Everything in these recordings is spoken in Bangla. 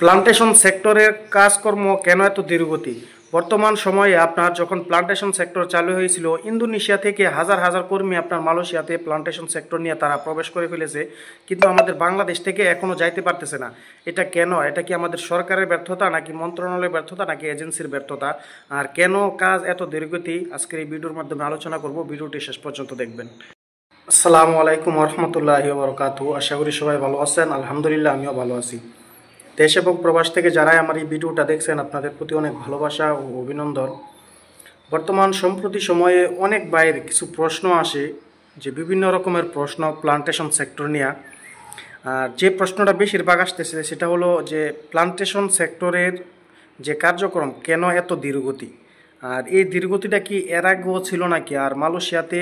প্লান্টেশন সেক্টরের কাজকর্ম কেন এত ধীরগতি? বর্তমান সময়ে আপনার যখন প্লান্টেশন সেক্টর চালু হয়েছিল, ইন্দোনেশিয়া থেকে হাজার হাজার কর্মী আপনার মালয়েশিয়াতে প্লান্টেশন সেক্টর নিয়ে তারা প্রবেশ করে ফেলেছে, কিন্তু আমাদের বাংলাদেশ থেকে এখনও যাইতে পারতেছে না। এটা কেন? এটা কি আমাদের সরকারের ব্যর্থতা, নাকি মন্ত্রণালয়ের ব্যর্থতা, নাকি এজেন্সির ব্যর্থতা? আর কেন কাজ এত ধীরগতি, আজকের এই ভিডিওর মাধ্যমে আলোচনা করব। ভিডিওটি শেষ পর্যন্ত দেখবেন। আসসালামু আলাইকুম রহমতুল্লাহি বারাকাতুহু। আশা করি সবাই ভালো আছেন। আলহামদুলিল্লাহ, আমিও ভালো আছি। দেশ এবং প্রবাস থেকে যারাই আমার এই ভিডিওটা দেখছেন, আপনাদের প্রতি অনেক ভালোবাসা ও অভিনন্দন। বর্তমান সম্প্রতি সময়ে অনেক বাইরের কিছু প্রশ্ন আসে, যে বিভিন্ন রকমের প্রশ্ন প্লান্টেশন সেক্টর নিয়ে। আর যে প্রশ্নটা বেশিরভাগ আসতেছে সেটা হলো যে প্লান্টেশন সেক্টরের যে কার্যক্রম কেন এত ধীরগতি, আর এই ধীরগতিটা কি এর আগেও ছিল নাকি, আর মালয়েশিয়াতে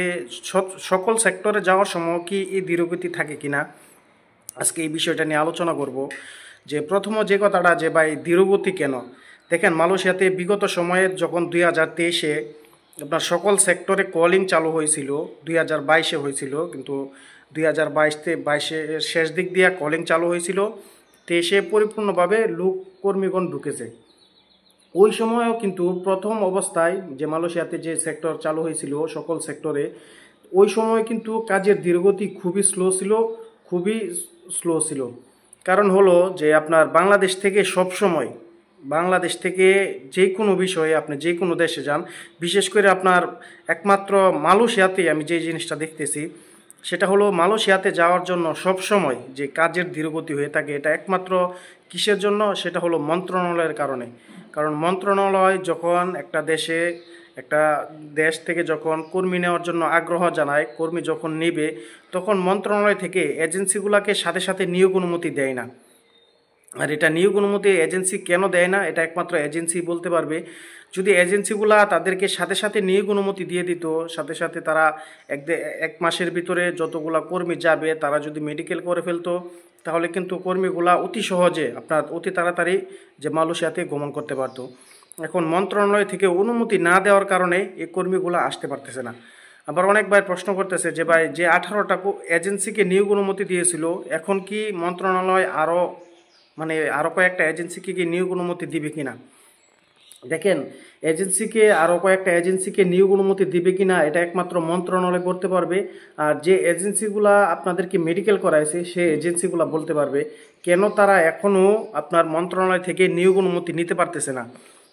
সকল সেক্টরে যাওয়ার সময় কি এই ধীরগতি থাকে কিনা, আজকে এই বিষয়টা নিয়ে আলোচনা করব। যে প্রথম যে কথাটা, যে ভাই ধীরগতি কেন? দেখেন, মালয়েশিয়াতে বিগত সময়ে যখন 2023-এ আপনার সকল সেক্টরে কলিং চালু হয়েছিল, 2022-এ হয়েছিল, কিন্তু 2022-এর শেষ দিক দিয়ে কলিং চালু হয়েছিল, 23-এ পরিপূর্ণভাবে লোক কর্মীগণ ঢুকেছে। ওই সময়ও কিন্তু প্রথম অবস্থায় যে মালয়েশিয়াতে যে সেক্টর চালু হয়েছিল সকল সেক্টরে, ওই সময় কিন্তু কাজের ধীরগতি খুবই স্লো ছিল। কারণ হলো যে আপনার বাংলাদেশ থেকে যে কোনো বিষয়ে আপনি যে কোনো দেশে যান, বিশেষ করে আপনার একমাত্র মালয়েশিয়াতে আমি যে জিনিসটা দেখতেছি সেটা হলো, মালয়েশিয়াতে যাওয়ার জন্য সবসময় যে কাজের ধীরগতি হয়ে থাকে, এটা একমাত্র কিসের জন্য? সেটা হলো মন্ত্রণালয়ের কারণে। কারণ মন্ত্রণালয় যখন একটা দেশ থেকে যখন কর্মী নেওয়ার জন্য আগ্রহ জানায়, কর্মী যখন নেবে, তখন মন্ত্রণালয় থেকে এজেন্সিগুলোকে সাথে সাথে নিয়োগ অনুমতি দেয় না। আর এটা নিয়োগ অনুমতি এজেন্সি কেন দেয় না, এটা একমাত্র এজেন্সি বলতে পারবে। যদি এজেন্সিগুলা তাদেরকে সাথে সাথে নিয়োগ অনুমতি দিয়ে দিত, সাথে সাথে তারা এক মাসের ভিতরে যতগুলা কর্মী যাবে তারা যদি মেডিকেল করে ফেলতো, তাহলে কিন্তু কর্মীগুলা অতি তাড়াতাড়ি যে মালয়েশিয়াতে গমন করতে পারতো। এখন মন্ত্রণালয় থেকে অনুমতি না দেওয়ার কারণে এই কর্মীগুলা আসতে পারতেছে না। আবার অনেক ভাই প্রশ্ন করতেছে যে ভাই, যে 18টা এজেন্সিকে নিয়োগ অনুমতি দিয়েছিল, এখন কি মন্ত্রণালয় আরও কয়েকটা এজেন্সিকে কি নিয়োগ অনুমতি দিবে কিনা? দেখেন, আরও কয়েকটা এজেন্সিকে নিয়োগ অনুমতি দিবে কিনা এটা একমাত্র মন্ত্রণালয় করতে পারবে। আর যে এজেন্সিগুলা আপনাদেরকে মেডিকেল করাইছে সেই এজেন্সিগুলা বলতে পারবে কেন তারা এখনও আপনার মন্ত্রণালয় থেকে নিয়োগ অনুমতি নিতে পারতেছে না।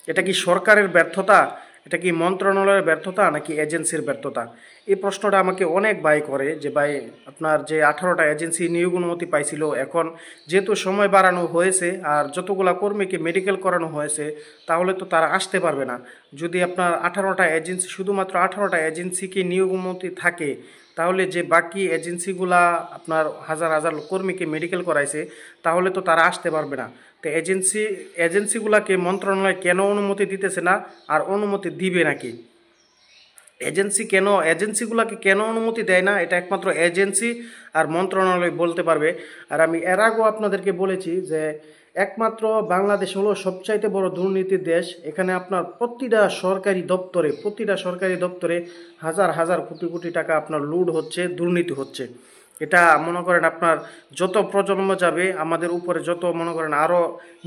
এটা কি সরকারের ব্যর্থতা, এটা কি মন্ত্রণালয়ের ব্যর্থতা, নাকি এজেন্সির ব্যর্থতা? এই প্রশ্নটা আমাকে অনেক ভাই করে, যে ভাই আপনার যে 18টা এজেন্সি নিয়োগ অনুমতি পাইছিল, এখন যেহেতু সময় বাড়ানো হয়েছে আর যতগুলা কর্মীকে মেডিকেল করানো হয়েছে, তাহলে তো তারা আসতে পারবে না। যদি আপনার শুধুমাত্র 18টা এজেন্সিকে নিয়োগ অনুমতি থাকে, তাহলে যে বাকি এজেন্সিগুলা আপনার হাজার হাজার কর্মীকে মেডিকেল করাইছে, তাহলে তো তারা আসতে পারবে না। তো এজেন্সিগুলাকে মন্ত্রণালয় কেন অনুমতি দিতেছে না, আর অনুমতি দিবে নাকি? এজেন্সিগুলাকে কেন অনুমতি দেয় না, এটা একমাত্র এজেন্সি আর মন্ত্রণালয় বলতে পারবে। আর আমি এর আগেও আপনাদেরকে বলেছি যে একমাত্র বাংলাদেশ হলো সবচাইতে বড় দুর্নীতির দেশ। এখানে আপনার প্রতিটা সরকারি দপ্তরে হাজার হাজার কোটি কোটি টাকা আপনার লুট হচ্ছে, দুর্নীতি হচ্ছে। এটা মনে করেন আপনার যত প্রজন্ম যাবে আমাদের উপরে, যত মনে করেন আরও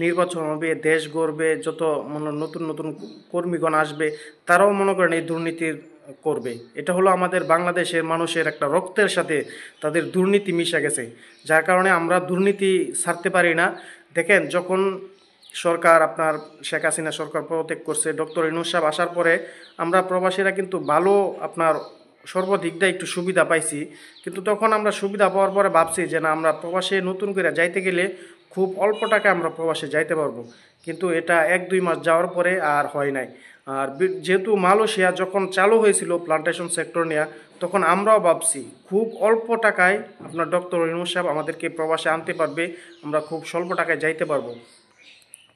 নির্বাচন হবে, দেশ গড়বে, যত নতুন নতুন কর্মীগণ আসবে, তারাও মনে করেন এই দুর্নীতির করবে। এটা হলো আমাদের বাংলাদেশের মানুষের একটা রক্তের সাথে তাদের দুর্নীতি মিশে গেছে, যার কারণে আমরা দুর্নীতি ছাড়তে পারি না। দেখেন, যখন আপনার শেখ হাসিনা সরকার পদত্যাগ করছে, ডক্টর ইউনূস সাহেব আসার পরে আমরা প্রবাসীরা কিন্তু ভালো আপনার সর্বদিক দিয়ে একটু সুবিধা পাইছি। কিন্তু তখন আমরা সুবিধা পাওয়ার পরে ভাবছি যে না, আমরা প্রবাসে নতুন করে যাইতে গেলে খুব অল্প টাকা আমরা প্রবাসে যাইতে পারবো, কিন্তু এটা 1-2 মাস যাওয়ার পরে আর হয় নাই। আর যেহেতু মালয়েশিয়া যখন চালু হয়েছিল প্লান্টেশন সেক্টর নিয়ে, তখন আমরাও ভাবছি খুব অল্প টাকায় আপনার ডক্টর ইউনূস সাহেব আমাদেরকে প্রবাসে আনতে পারবে, আমরা খুব স্বল্প টাকায় যাইতে পারবো।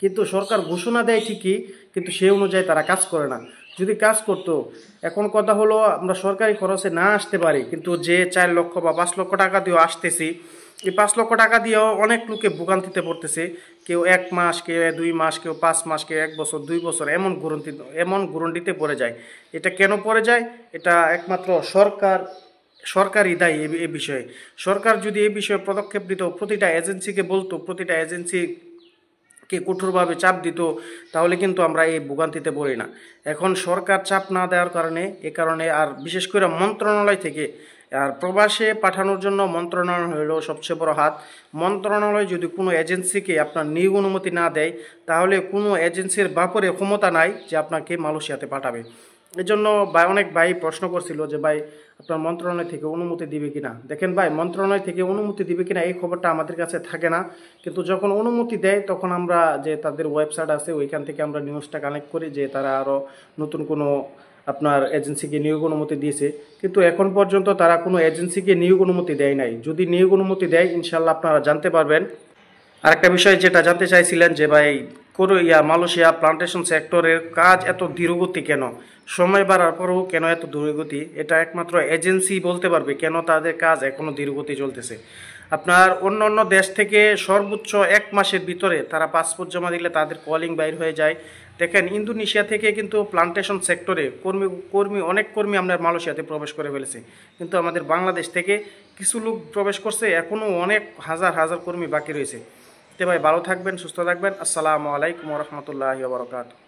কিন্তু সরকার ঘোষণা দেয় ঠিকই, কিন্তু সেই অনুযায়ী তারা কাজ করে না। যদি কাজ করতো, এখন কথা হলো আমরা সরকারি খরচে না আসতে পারি, কিন্তু যে 4 লক্ষ বা 5 লক্ষ টাকা দিয়েও আসতেছি, এই 5 লক্ষ টাকা দিয়েও অনেক লোকে ভোগান্তিতে পড়তেছে। কেউ 1 মাস, কেউ 2 মাস, কেউ 5 মাস, কেউ 1 বছর, 2 বছর এমন গুরুণ্ডিতে পড়ে যায়। এটা কেন পড়ে যায়? এটা একমাত্র সরকারই দায়ী এ বিষয়ে। সরকার যদি এই বিষয়ে পদক্ষেপ নিত, প্রতিটা এজেন্সিকে বলতো, প্রতিটা এজেন্সি কে কঠোরভাবে চাপ দিত, তাহলে কিন্তু আমরা এই ভোগান্তিতে পড়ি না। এখন সরকার চাপ না দেওয়ার কারণে, এ কারণে আর বিশেষ করে মন্ত্রণালয় থেকে, আর প্রবাসে পাঠানোর জন্য মন্ত্রণালয় হলো সবচেয়ে বড় হাত। মন্ত্রণালয় যদি কোনো এজেন্সিকে আপনার নিয়োগ অনুমতি না দেয়, তাহলে কোনো এজেন্সির ব্যাপারে ক্ষমতা নাই যে আপনাকে মালয়েশিয়াতে পাঠাবে। এই জন্য ভাই, অনেক ভাই প্রশ্ন করছিল যে ভাই আপনার মন্ত্রণালয় থেকে অনুমতি দিবে কিনা। দেখেন ভাই, মন্ত্রণালয় থেকে অনুমতি দিবে কিনা এই খবরটা আমাদের কাছে থাকে না, কিন্তু যখন অনুমতি দেয় তখন আমরা যে তাদের ওয়েবসাইট আছে ওইখান থেকে আমরা নিউজটা কানেক্ট করি যে তারা আরও নতুন কোনো আপনার এজেন্সিকে নিয়োগ অনুমতি দিয়েছে। কিন্তু এখন পর্যন্ত তারা কোনো এজেন্সিকে নিয়োগ অনুমতি দেয় নাই। যদি নিয়োগ অনুমতি দেয় ইনশাল্লাহ আপনারা জানতে পারবেন। আরেকটা বিষয় যেটা জানতে চাইছিলেন যে ভাই মালয়েশিয়া প্লান্টেশন সেক্টরের কাজ এত ধীরগতি কেন, সময় বাড়ার পরেও কেন এত ধীরগতি, এটা একমাত্র এজেন্সি বলতে পারবে কেন তাদের কাজ এখনও ধীরগতি চলতেছে। আপনার অন্য অন্য দেশ থেকে সর্বোচ্চ 1 মাসের ভিতরে তারা পাসপোর্ট জমা দিলে তাদের কলিং বাইর হয়ে যায়। দেখেন, ইন্দোনেশিয়া থেকে কিন্তু প্লান্টেশন সেক্টরে অনেক কর্মী আমরা মালয়েশিয়াতে প্রবেশ করে ফেলেছে, কিন্তু আমাদের বাংলাদেশ থেকে কিছু লোক প্রবেশ করছে, এখনও অনেক হাজার হাজার কর্মী বাকি রয়েছে। তো ভাই, ভালো থাকবেন, সুস্থ থাকবেন। আসসালামু আলাইকুম ওয়া রাহমাতুল্লাহি ওয়া বারাকাতুহু।